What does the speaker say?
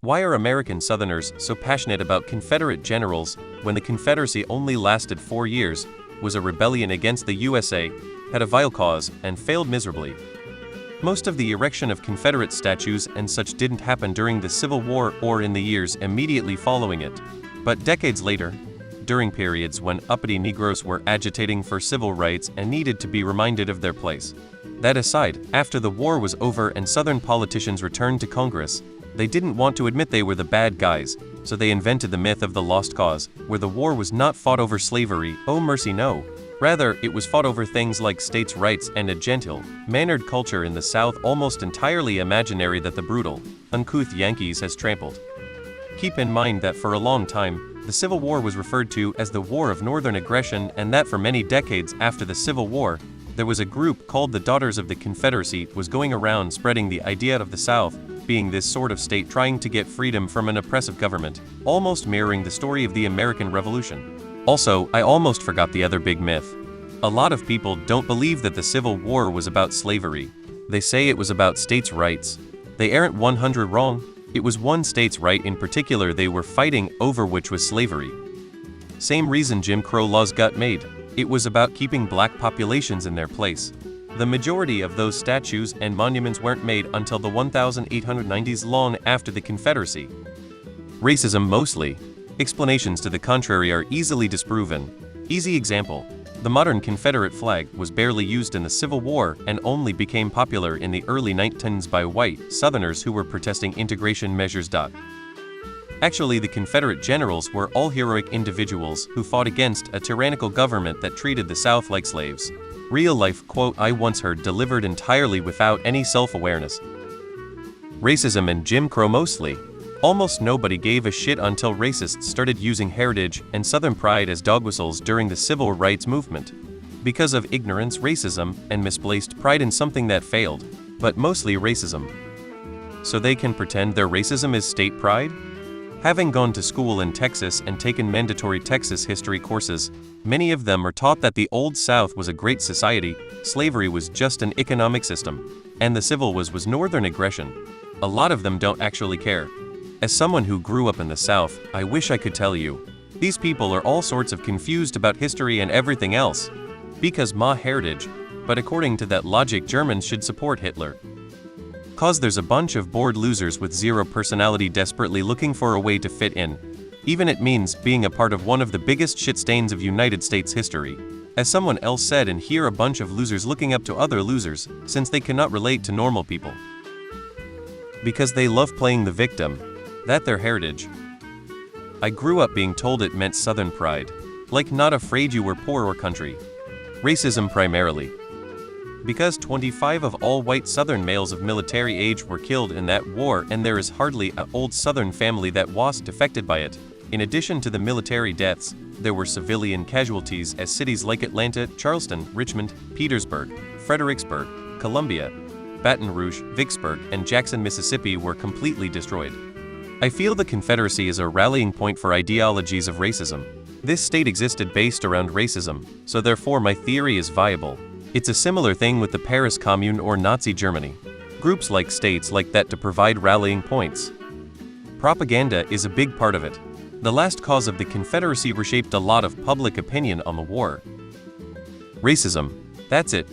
Why are American Southerners so passionate about Confederate generals when the Confederacy only lasted 4 years, was a rebellion against the USA, had a vile cause, and failed miserably? Most of the erection of Confederate statues and such didn't happen during the Civil War or in the years immediately following it, but decades later, during periods when uppity Negroes were agitating for civil rights and needed to be reminded of their place. That aside, after the war was over and Southern politicians returned to Congress, they didn't want to admit they were the bad guys, so they invented the myth of the lost cause, where the war was not fought over slavery, oh mercy no. Rather, it was fought over things like states' rights and a gentle, mannered culture in the South almost entirely imaginary that the brutal, uncouth Yankees has trampled. Keep in mind that for a long time, the Civil War was referred to as the War of Northern Aggression, and that for many decades after the Civil War, there was a group called the Daughters of the Confederacy was going around spreading the idea of the South being this sort of state trying to get freedom from an oppressive government, almost mirroring the story of the American Revolution. Also, I almost forgot the other big myth. A lot of people don't believe that the Civil War was about slavery. They say it was about states' rights. They aren't 100 wrong. It was one state's right in particular they were fighting over, which was slavery. Same reason Jim Crow laws got made. It was about keeping black populations in their place. The majority of those statues and monuments weren't made until the 1890s, long after the Confederacy. Racism mostly. Explanations to the contrary are easily disproven. Easy example. The modern Confederate flag was barely used in the Civil War and only became popular in the early 1910s by white Southerners who were protesting integration measures. Actually, the Confederate generals were all heroic individuals who fought against a tyrannical government that treated the South like slaves. Real-life quote I once heard delivered entirely without any self-awareness. Racism and Jim Crow mostly. Almost nobody gave a shit until racists started using heritage and Southern pride as dog whistles during the civil rights movement. Because of ignorance, racism, and misplaced pride in something that failed, but mostly racism. So they can pretend their racism is state pride? Having gone to school in Texas and taken mandatory Texas history courses, many of them are taught that the Old South was a great society, slavery was just an economic system, and the Civil War was Northern aggression. A lot of them don't actually care. As someone who grew up in the South, I wish I could tell you. These people are all sorts of confused about history and everything else. Because ma heritage, but according to that logic Germans should support Hitler. Cause there's a bunch of bored losers with zero personality desperately looking for a way to fit in. Even it means being a part of one of the biggest shit stains of United States history. As someone else said, and here a bunch of losers looking up to other losers, since they cannot relate to normal people. Because they love playing the victim. That their heritage. I grew up being told it meant Southern pride. Like not afraid you were poor or country. Racism primarily. Because 25 of all white Southern males of military age were killed in that war, and there is hardly an old Southern family that wasn't affected by it. In addition to the military deaths, there were civilian casualties as cities like Atlanta, Charleston, Richmond, Petersburg, Fredericksburg, Columbia, Baton Rouge, Vicksburg, and Jackson, Mississippi were completely destroyed. I feel the Confederacy is a rallying point for ideologies of racism. This state existed based around racism, so therefore my theory is viable. It's a similar thing with the Paris Commune or Nazi Germany. Groups like states like that to provide rallying points. Propaganda is a big part of it. The last cause of the Confederacy reshaped a lot of public opinion on the war. Racism. That's it.